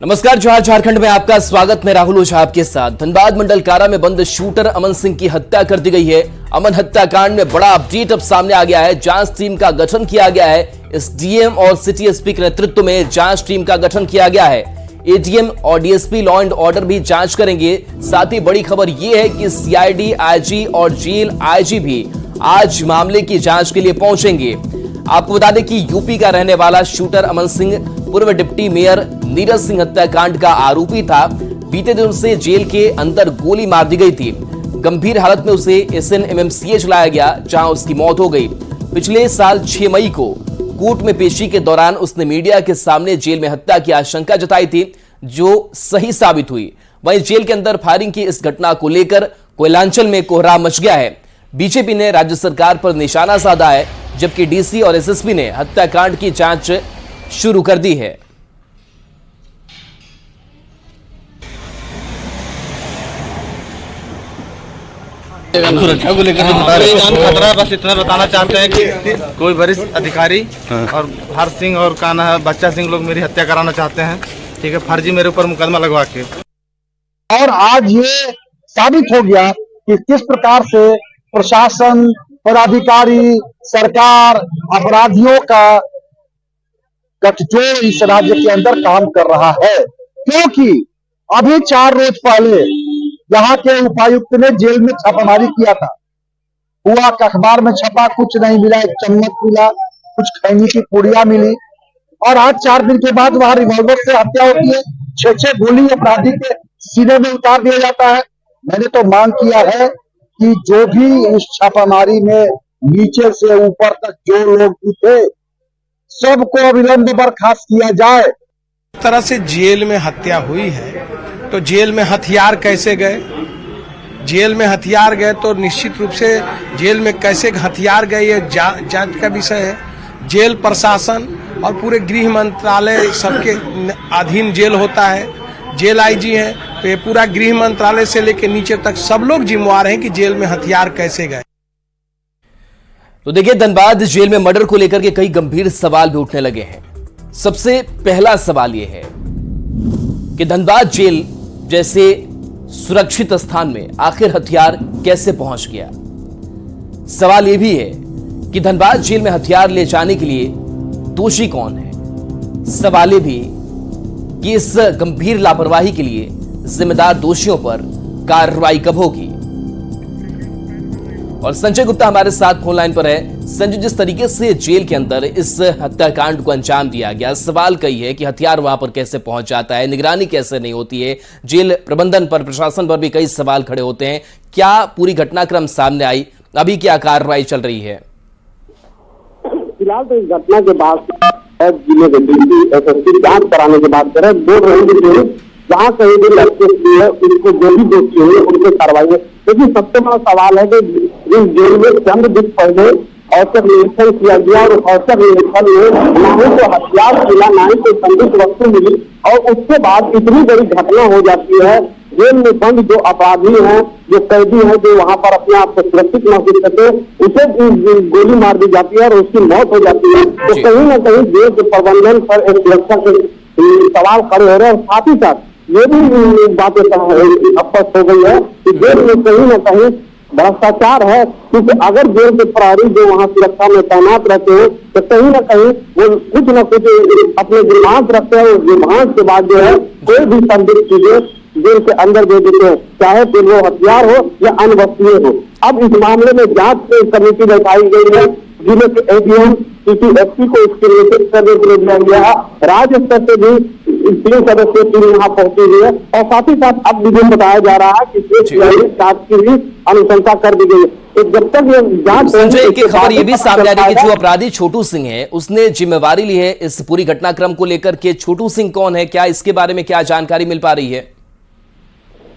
नमस्कार, जोहार झारखंड में आपका स्वागत। मैं राहुल ओझा आपके साथ। धनबाद मंडल कारा में बंद शूटर अमन सिंह की हत्या कर दी गई है। अमन हत्याकांड में बड़ा अपडेट अब सामने आ गया है। जांच टीम का गठन किया गया है। एसडीएम और सिटी एसपी के नेतृत्व में जांच टीम का गठन किया गया है। एडीएम और डीएसपी लॉ एंड ऑर्डर भी जांच करेंगे। साथ ही बड़ी खबर यह है कि सीआईडी आईजी और जेल आईजी भी आज मामले की जांच के लिए पहुंचेंगे। आपको बता दें कि यूपी का रहने वाला शूटर अमन सिंह पूर्व डिप्टी मेयर नीरज सिंह हत्याकांड का आरोपी था। बीते दिन उसे जेल के अंदर गोली मार दी गई थी। गंभीर हालत में उसे एसएनएमएमसीएच लाया गया, जहां उसकी मौत हो गई। पिछले साल 6 मई को कोर्ट में पेशी के दौरान उसने मीडिया के सामने जेल में हत्या की आशंका जताई थी, जो सही साबित हुई। वहीं जेल के अंदर फायरिंग की इस घटना को लेकर कोयलांचल में कोहराम मच गया है। बीजेपी ने राज्य सरकार पर निशाना साधा है, जबकि डीसी और एसएसपी ने हत्याकांड की जांच शुरू कर दी है। सुरक्षा को लेकर खतरा, बस इतना बताना चाहते हैं कि कोई वरिष्ठ अधिकारी और हर सिंह और कान्हा बच्चा सिंह लोग मेरी हत्या कराना चाहते हैं। ठीक है, फर्जी मेरे ऊपर मुकदमा लगवा के। और आज ये साबित हो गया कि किस प्रकार से प्रशासन, पदाधिकारी, सरकार अपराधियों का गठजोड़ इस राज्य के अंदर काम कर रहा है। क्योंकि अभी 4 रोज पहले यहाँ के उपायुक्त ने जेल में छापामारी किया था। हुआ अखबार में छपा, कुछ नहीं मिला, एक चम्मच मिला, कुछ खैनी की पुड़िया मिली। और आज 4 दिन के बाद वहां रिवॉल्वर से हत्या होती है। 6 गोली अपराधी के सीने में उतार दिया जाता है। मैंने तो मांग किया है कि जो भी इस छापामारी में नीचे से ऊपर तक जो लोग भी थे, सबको अविलंब बर्खास्त किया जाए। इस तरह से जेल में हत्या हुई है तो जेल में हथियार कैसे गए? जेल में हथियार गए तो निश्चित रूप से जेल में कैसे हथियार गए ये जांच का विषय है। जेल प्रशासन और पूरे गृह मंत्रालय सबके अधीन जेल होता है। जेल आईजी है तो ये पूरा गृह मंत्रालय से लेकर नीचे तक सब लोग जिम्मेवार हैं कि जेल में हथियार कैसे गए। तो देखिए, धनबाद जेल में मर्डर को लेकर के कई गंभीर सवाल भी उठने लगे हैं। सबसे पहला सवाल यह है कि धनबाद जेल जैसे सुरक्षित स्थान में आखिर हथियार कैसे पहुंच गया। सवाल यह भी है कि धनबाद जेल में हथियार ले जाने के लिए दोषी कौन है। सवाल यह भी कि इस गंभीर लापरवाही के लिए जिम्मेदार दोषियों पर कार्रवाई कब होगी। और संजय गुप्ता हमारे साथ फोन लाइन पर है। संजय, जिस तरीके से जेल के अंदर इस हत्याकांड को अंजाम दिया गया, सवाल कई है कि हथियार वहां पर कैसे पहुंच जाता है, निगरानी कैसे नहीं होती है, जेल प्रबंधन पर, प्रशासन पर भी कई सवाल खड़े होते हैं। क्या पूरी घटनाक्रम सामने आई, अभी क्या कार्रवाई चल रही है? फिलहाल तो इस घटना के बाद जिले के जांच कराने के बाद करें बोल रहे हैं जहाँ कहीं भी लड़के है उनको जो भी दोषी हुए उनसे कार्रवाई है। लेकिन सबसे बड़ा सवाल है कि इस जेल में चंद दिन पहले औचक निरीक्षण किया गया और औचक निरीक्षण में ना ही तो हथियार मिला, ना ही कोई संदिग्ध वस्तु मिली, और उसके बाद इतनी बड़ी घटना हो जाती है। जेल में बंद जो अपराधी हैं, जो कैदी हैं, जो वहां पर अपने आप को सुरक्षित महसूस करते, उसे गोली मार दी जाती है और उसकी मौत हो जाती है। तो कहीं ना कहीं जेल के प्रबंधन पर एक सुरक्षा के सवाल खड़े हो रहे हैं। साथ ही साथ ये भी बातें स्पष्ट हो गई है कि जेल में कहीं ना कहीं भ्रष्टाचार है, क्योंकि अगर जेल के प्रहरी जो वहाँ सुरक्षा में तैनात रहते हैं तो कहीं ना कहीं वो कुछ न कुछ अपने दिमाग रखते हैं। उस दिमाग के बाद जो है कोई भी संदिग्ध चीजें जेल के अंदर दे देते हैं, चाहे फिर वो हथियार हो या अन्य वस्तुएं हो। अब इस मामले में जांच कमेटी बैठाई गई है। जिले के एडीएम सिटी एसपी को इसके निर्देशित करने के लिए दिया गया है। राज्य स्तर से भी 3 सदस्यीय टीम यहाँ पहुंची हुई है। और साथ ही साथ अब भी बताया जा रहा है कि जांच की भी अनुशंसा कर दी गई है। तो जब तक ये जांच, संजय, की खबर ये भी सामने आ रही है कि जो अपराधी छोटू सिंह है उसने जिम्मेवारी ली है इस पूरी घटनाक्रम को लेकर के। छोटू सिंह कौन है, क्या इसके बारे में क्या जानकारी मिल पा रही है?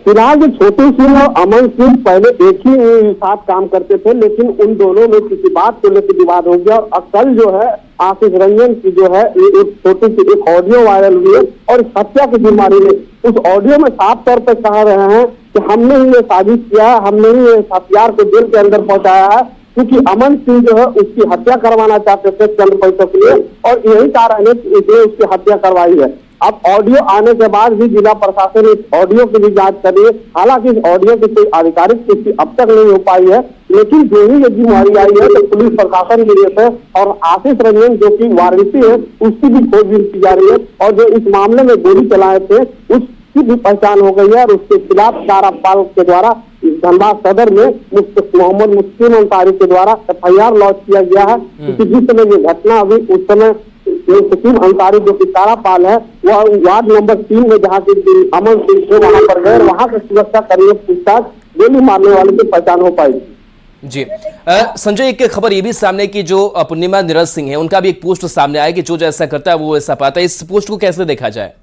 फिलहाल जो छोटू सिंह और अमन सिंह पहले एक ही साथ काम करते थे, लेकिन उन दोनों में किसी बात को लेकर विवाद हो गया। और कल जो है आशीष रंजन की जो है एक छोटी सी एक ऑडियो वायरल हुई है और इस हत्या की बीमारी में उस ऑडियो में साफ तौर पर कह रहे हैं कि हमने ही ये साजिश किया है, हमने ही ये हथियार को जेल के अंदर पहुंचाया है। क्योंकि अमन सिंह जो है उसकी हत्या करवाना चाहते थे चंद पैसों के लिए, और यही कारण है कि इसने उसकी हत्या करवाई है। अब ऑडियो आने के बाद भी जिला प्रशासन इस ऑडियो की भी जांच कर रही है। हालांकि इस ऑडियो की कोई आधिकारिक पुष्टि अब तक नहीं हो पाई है, लेकिन जो ही ये जिम्मेवारी आई है तो पुलिस प्रशासन की ओर से और आशीष रंजन जो कि वारंटी है उसकी भी खोजबीन की जा रही है, और जो इस मामले में गोली चलाए थे उसकी भी पहचान हो गई है और उसके खिलाफ कारापाल के द्वारा धनबाद सदर में मोहम्मद मुस्लिम अंसारी के द्वारा FIR लॉन्च किया गया है। क्योंकि जिस समय ये घटना अभी उस समय मुस्लिम अंसारी जो कि कारापाल है वह वार्ड नंबर 3 में जहाँ की अमन सिंह थे वहां पर गए, वहां से सुरक्षा कर्मियों पूछताछ गोली मारने वाले की पहचान हो पाई। जी संजय, एक खबर ये भी सामने की जो पूर्णिमा नीरज सिंह है उनका भी एक पोस्ट सामने आया कि जो जैसा करता है वो वैसा पाता है। इस पोस्ट को कैसे देखा जाए?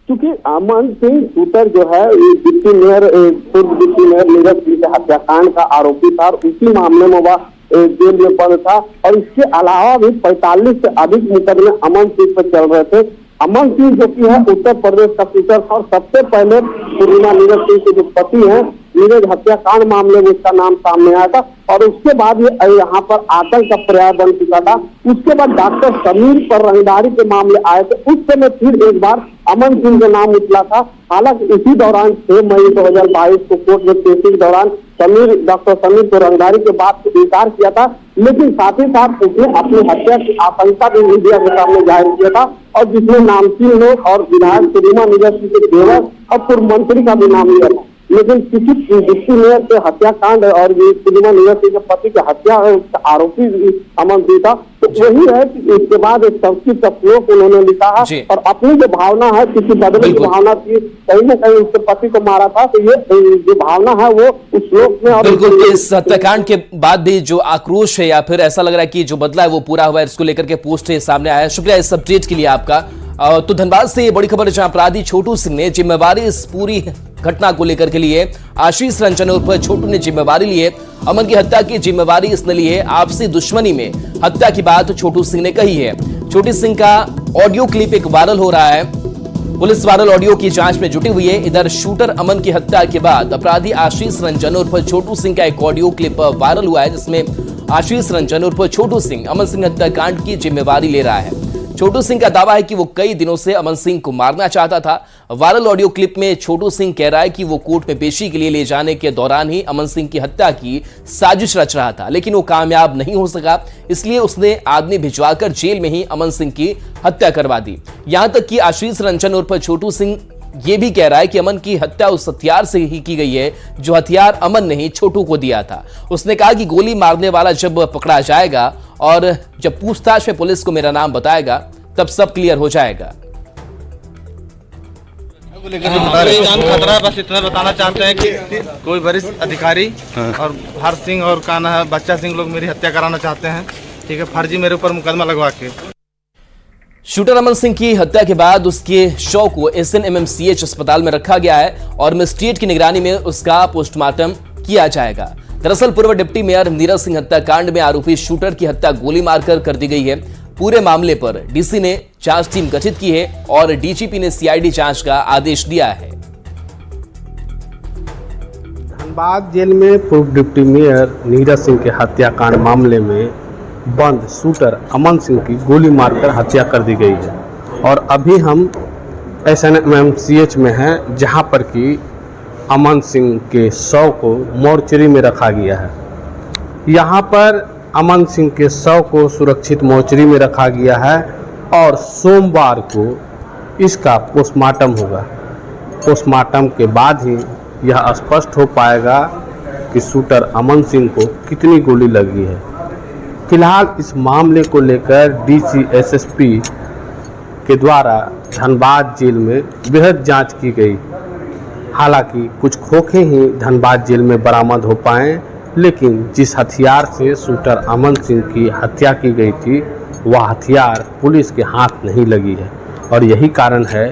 क्योंकि अमन सिंह शूटर जो है डिप्टी मेयर पूर्व डिप्टी मेयर नीरज सिंह के हत्याकांड का आरोपी था और उसी मामले में वह जेल में बंद था, और इसके अलावा भी 45 से अधिक मुकदमे अमन सिंह पर चल रहे थे। अमन सिंह जो कि है उत्तर प्रदेश का शूटर था और सबसे पहले पूर्णिमा नीरज सिंह के जो पति हैं नीरज हत्याकांड मामले में इसका नाम सामने आया था, और उसके बाद ये यहाँ पर आतंक का पर्याय बन चुका था। उसके बाद डॉक्टर समीर पर रंगदारी के मामले आए थे, उस समय फिर एक बार अमन सिंह का नाम निकला था। हालांकि इसी दौरान 6 मई 2022 को कोर्ट में पेशी के दौरान डॉक्टर समीर को रंगदारी के बाद इनकार किया था, लेकिन साथ ही साथ उसने अपनी हत्या की आशंका भी मीडिया के सामने जाहिर किया था, और जिसमें नामचीन लोग और विधायक पूर्णिमा नीरज सिंह के देवर और पूर्व मंत्री का भी नाम लिया था। लेकिन किसी डिप्टी मेयर के हत्याकांड और ये पूर्णिमा नीरज सिंह के पति की हत्या आरोपी अमन सिंह था, तो वही है कि इसके बाद एक सबकी तस्वीरों को उन्होंने लिखा है और अपनी जो भावना है, किसी बदले की भावना थी, कहीं न कहीं उसके पति को मारा था, तो ये जो भावना है वो उस लोक में और बिल्कुल इस हत्याकांड के बाद भी जो आक्रोश है या फिर ऐसा लग रहा है कि जो बदला है वो पूरा हुआ है, इसको लेकर के पोस्ट सामने आया है। शुक्रिया इस अपडेट के लिए आपका। तो धनबाद से ये बड़ी खबर है जहां अपराधी छोटू सिंह ने जिम्मेवारी इस पूरी घटना को लेकर के लिए आशीष रंजन उर्फ छोटू ने जिम्मेवारी ली है। अमन की हत्या की जिम्मेवारी इसने ली है। आपसी दुश्मनी में हत्या की बात छोटू सिंह ने कही है। छोटू सिंह का ऑडियो क्लिप एक वायरल हो रहा है, पुलिस वायरल ऑडियो की जांच में जुटी हुई है। इधर शूटर अमन की हत्या के बाद अपराधी आशीष रंजन उर्फ छोटू सिंह का एक ऑडियो क्लिप वायरल हुआ है, जिसमें आशीष रंजन उर्फ छोटू सिंह अमन सिंह हत्याकांड की जिम्मेवारी ले रहा है। छोटू सिंह का दावा है कि वो कई दिनों से अमन सिंह को मारना चाहता था। वायरल ऑडियो क्लिप में छोटू सिंह कह रहा है कि वो कोर्ट में पेशी के लिए ले जाने के दौरान ही अमन सिंह की हत्या की साजिश रच रहा था, लेकिन वो कामयाब नहीं हो सका, इसलिए उसने आदमी भिजवाकर जेल में ही अमन सिंह की हत्या करवा दी। यहां तक कि आशीष रंजन उर्फ छोटू सिंह ये भी कह रहा है कि अमन की हत्या उस हथियार से ही की गई है जो हथियार अमन ने ही छोटू को दिया था। उसने कहा कि गोली मारने वाला जब पकड़ा जाएगा और जब पूछताछ में पुलिस को मेरा नाम बताएगा तब सब क्लियर हो जाएगा। जान खतरा, बस इतना बताना चाहते हैं कि कोई वरिष्ठ अधिकारी और हर सिंह और काना है बच्चा सिंह लोग मेरी हत्या कराना चाहते हैं, ठीक है, फर्जी मेरे ऊपर मुकदमा लगवा के। शूटर अमन सिंह की हत्या के बाद उसके शव को SNMMCH अस्पताल में रखा गया है और मजिस्ट्रेट की निगरानी में उसका पोस्टमार्टम किया जाएगा। दरअसल पूर्व डिप्टी मेयर नीरज सिंह हत्याकांड में आरोपी शूटर की हत्या गोली मारकर कर दी गई है। पूरे मामले पर डीसी ने जांच टीम गठित की है और डीजीपी ने CID जांच का आदेश दिया है। धनबाद जेल में पूर्व डिप्टी मेयर नीरज सिंह के हत्याकांड मामले में बंद शूटर अमन सिंह की गोली मारकर हत्या कर दी गई है और अभी हम SNMMCH में हैं, जहां पर कि अमन सिंह के शव को मोर्चरी में रखा गया है। यहां पर अमन सिंह के शव को सुरक्षित मोर्चरी में रखा गया है और सोमवार को इसका पोस्टमार्टम होगा। पोस्टमार्टम के बाद ही यह स्पष्ट हो पाएगा कि शूटर अमन सिंह को कितनी गोली लगी है। फिलहाल इस मामले को लेकर DC SSP के द्वारा धनबाद जेल में बृहद जांच की गई। हालांकि कुछ खोखे ही धनबाद जेल में बरामद हो पाए, लेकिन जिस हथियार से शूटर अमन सिंह की हत्या की गई थी वह हथियार पुलिस के हाथ नहीं लगी है और यही कारण है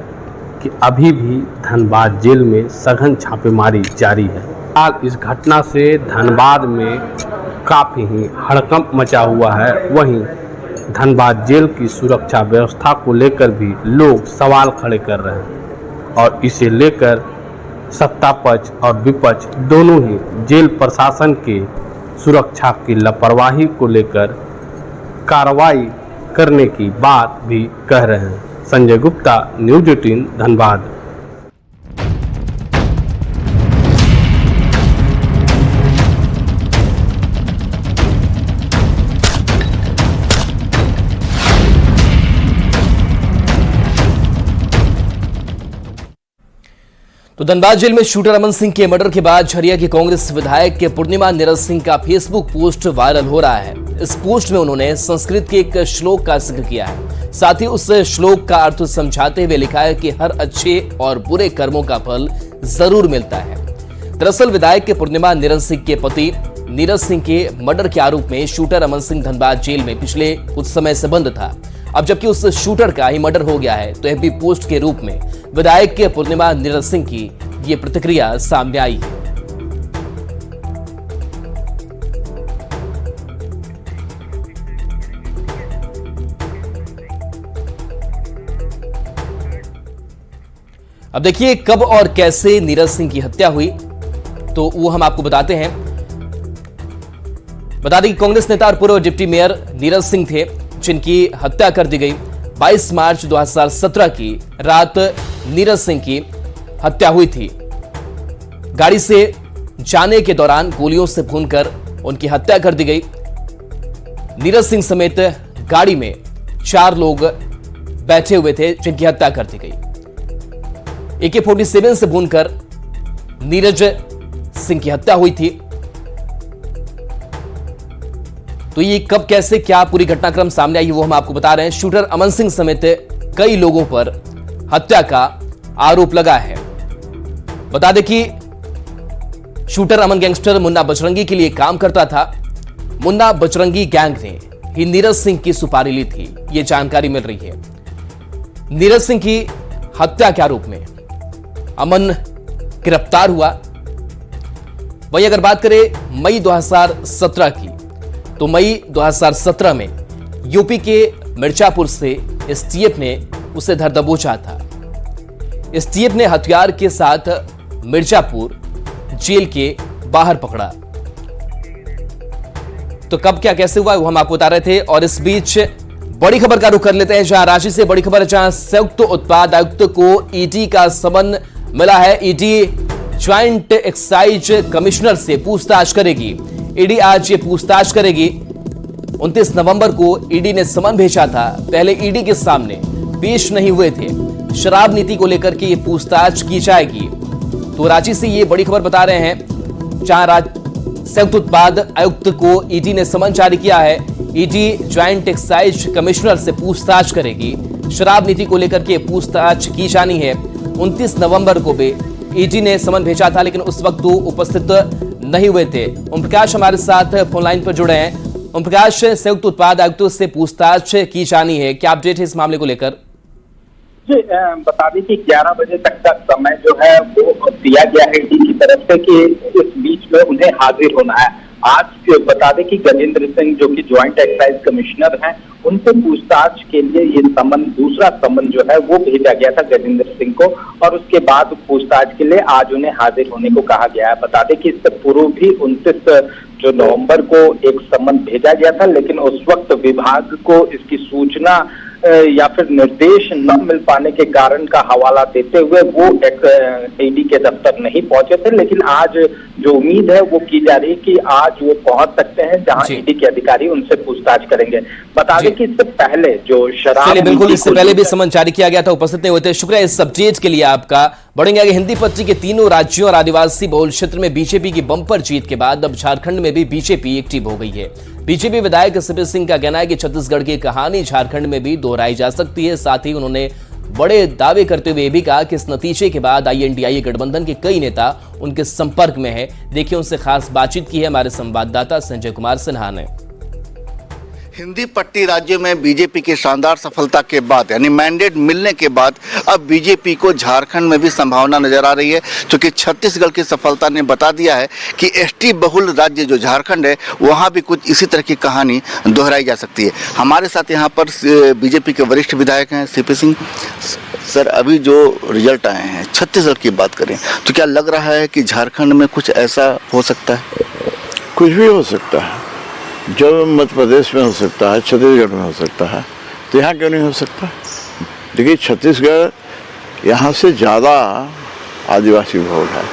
कि अभी भी धनबाद जेल में सघन छापेमारी जारी है। हाल इस घटना से धनबाद में काफ़ी ही हड़कंप मचा हुआ है। वहीं धनबाद जेल की सुरक्षा व्यवस्था को लेकर भी लोग सवाल खड़े कर रहे हैं और इसे लेकर सत्ता पक्ष और विपक्ष दोनों ही जेल प्रशासन के सुरक्षा की लापरवाही को लेकर कार्रवाई करने की बात भी कह रहे हैं। संजय गुप्ता, न्यूज 18 धनबाद। तो धनबाद जेल में शूटर अमन सिंह के मर्डर के बाद झरिया के कांग्रेस विधायक के पूर्णिमा नीरज सिंह का फेसबुक पोस्ट वायरल हो रहा है। इस पोस्ट में उन्होंने संस्कृत के एक श्लोक का जिक्र किया है। साथ ही उस श्लोक का अर्थ समझाते हुए लिखा है कि हर अच्छे और बुरे कर्मों का फल जरूर मिलता है। दरअसल विधायक के पूर्णिमा नीरज सिंह के पति नीरज सिंह के मर्डर के आरोप में शूटर अमन सिंह धनबाद जेल में पिछले कुछ समय से बंद था। अब जबकि उस शूटर का ही मर्डर हो गया है तो एफबी पोस्ट के रूप में विधायक के पूर्णिमा नीरज सिंह की ये प्रतिक्रिया सामने आई है। अब देखिए कब और कैसे नीरज सिंह की हत्या हुई तो वो हम आपको बताते हैं। बता दें कि कांग्रेस नेता और पूर्व डिप्टी मेयर नीरज सिंह थे जिनकी हत्या कर दी गई। 22 मार्च 2017 की रात नीरज सिंह की हत्या हुई थी। गाड़ी से जाने के दौरान गोलियों से भूनकर उनकी हत्या कर दी गई। नीरज सिंह समेत गाड़ी में 4 लोग बैठे हुए थे जिनकी हत्या कर दी गई। AK-47 से भूनकर नीरज सिंह की हत्या हुई थी। तो ये कब कैसे क्या पूरी घटनाक्रम सामने आई वो हम आपको बता रहे हैं। शूटर अमन सिंह समेत कई लोगों पर हत्या का आरोप लगा है। बता दें कि शूटर अमन गैंगस्टर मुन्ना बजरंगी के लिए काम करता था। मुन्ना बजरंगी गैंग ने ही नीरज सिंह की सुपारी ली थी, ये जानकारी मिल रही है। नीरज सिंह की हत्या के आरोप में अमन गिरफ्तार हुआ। वहीं अगर बात करें मई 2017 की तो मई 2017 में यूपी के मिर्जापुर से एसटीएफ ने उसे धर दबोचा था। एसटीएफ ने हथियार के साथ मिर्जापुर जेल के बाहर पकड़ा। तो कब क्या कैसे हुआ वो हम आपको बता रहे थे। और इस बीच बड़ी खबर का रुख कर लेते हैं जहां रांची से बड़ी खबर, जहां संयुक्त उत्पाद आयुक्त को ईडी का समन मिला है। ईडी ज्वाइंट एक्साइज कमिश्नर से पूछताछ करेगी। ईडी आज ये पूछताछ करेगी। 29 नवंबर को ईडी ने समन भेजा था। पहले ईडी के सामने पेश नहीं हुए थे। शराब नीति को लेकर के ये पूछताछ की जाएगी। तो रांची से ये बड़ी खबर बता रहे हैं जहां संयुक्त उत्पाद आयुक्त को ईडी ने समन जारी किया है। ईडी ज्वाइंट एक्साइज कमिश्नर से पूछताछ करेगी। शराब नीति को लेकर के पूछताछ की जानी है। 29 नवंबर को भी ईडी ने समन भेजा था लेकिन उस वक्त वो उपस्थित नहीं हुए थे। ओम प्रकाश हमारे साथ फोन लाइन पर जुड़े हैं। ओम प्रकाश, संयुक्त उत्पाद आयुक्तों से पूछताछ की जानी है, क्या अपडेट है इस मामले को लेकर? जी बता दें कि 11 बजे तक का समय जो है वो दिया गया है ईडी की तरफ से कि इस बीच में उन्हें हाजिर होना है। आज बता दें कि गजेंद्र सिंह जो कि ज्वाइंट एक्साइज कमिश्नर हैं, उनसे पूछताछ के लिए ये समन, दूसरा समन जो है वो भेजा गया था गजेंद्र सिंह को और उसके बाद पूछताछ के लिए आज उन्हें हाजिर होने को कहा गया है। बता दें कि इससे पूर्व भी 29 नवंबर को एक समन भेजा गया था लेकिन उस वक्त विभाग को इसकी सूचना या फिर निर्देश न मिल पाने के कारण का हवाला देते हुए वो ईडी के दफ्तर नहीं पहुंचे थे। लेकिन आज जो उम्मीद है वो की जा रही है कि आज वो पहुंच सकते हैं जहां ईडी के अधिकारी उनसे पूछताछ करेंगे। बता दें कि इससे पहले जो शराब, बिल्कुल इससे पहले भी समन जारी किया गया था, उपस्थित नहीं हुए थे। शुक्रिया इस अपडेट के लिए आपका। बढ़ेंगे आगे। हिंदी पट्टी के तीनों राज्यों और आदिवासी बहुल क्षेत्र में बीजेपी की बम्पर जीत के बाद अब झारखंड में भी बीजेपी एक्टिव हो गई है। बीजेपी विधायक सीपी सिंह का कहना है कि छत्तीसगढ़ की कहानी झारखंड में भी दोहराई जा सकती है। साथ ही उन्होंने बड़े दावे करते हुए भी कहा कि इस नतीजे के बाद INDIA गठबंधन के कई नेता उनके संपर्क में है। देखिए उनसे खास बातचीत की है हमारे संवाददाता संजय कुमार सिन्हा ने। हिंदी पट्टी राज्यों में बीजेपी की शानदार सफलता के बाद यानी मैंडेट मिलने के बाद अब बीजेपी को झारखंड में भी संभावना नजर आ रही है, क्योंकि छत्तीसगढ़ की सफलता ने बता दिया है कि ST बहुल राज्य जो झारखंड है वहां भी कुछ इसी तरह की कहानी दोहराई जा सकती है। हमारे साथ यहां पर बीजेपी के वरिष्ठ विधायक हैं सीपी सिंह। सर, अभी जो रिजल्ट आए हैं छत्तीसगढ़ की बात करें तो क्या लग रहा है कि झारखंड में कुछ ऐसा हो सकता है? कुछ भी हो सकता है। जो मध्य प्रदेश में हो सकता है, छत्तीसगढ़ में हो सकता है, तो यहाँ क्यों नहीं हो सकता? देखिए छत्तीसगढ़ यहाँ से ज़्यादा आदिवासी बहुल है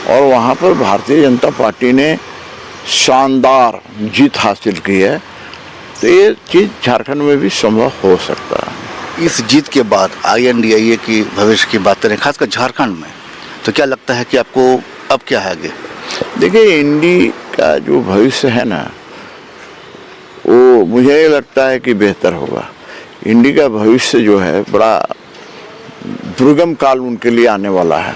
और वहाँ पर भारतीय जनता पार्टी ने शानदार जीत हासिल की है, तो ये चीज़ झारखंड में भी संभव हो सकता है। इस जीत के बाद INDIA की भविष्य की बात करें खासकर झारखंड में, तो क्या लगता है कि आपको अब क्या है आगे? देखिए इंडी का जो भविष्य है ना, वो मुझे ये लगता है कि बेहतर होगा। इंडी का भविष्य जो है बड़ा दुर्गम काल उनके लिए आने वाला है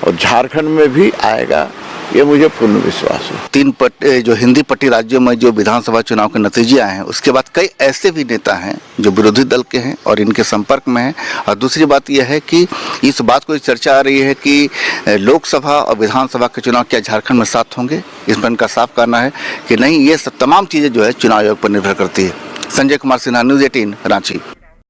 और झारखंड में भी आएगा, ये मुझे पूर्ण विश्वास है। जो हिंदी पट्टी राज्यों में जो विधानसभा चुनाव के नतीजे आए हैं, उसके बाद कई ऐसे भी नेता हैं जो विरोधी दल के हैं और इनके संपर्क में हैं। और दूसरी बात यह है कि इस बात को चर्चा आ रही है कि लोकसभा और विधानसभा के चुनाव क्या झारखंड में साथ होंगे। इस पर इनका साफ कहना है कि नहीं, ये सब तमाम चीज़ें जो है चुनाव आयोग पर निर्भर करती है। संजय कुमार सिन्हा, न्यूज़ 18, रांची।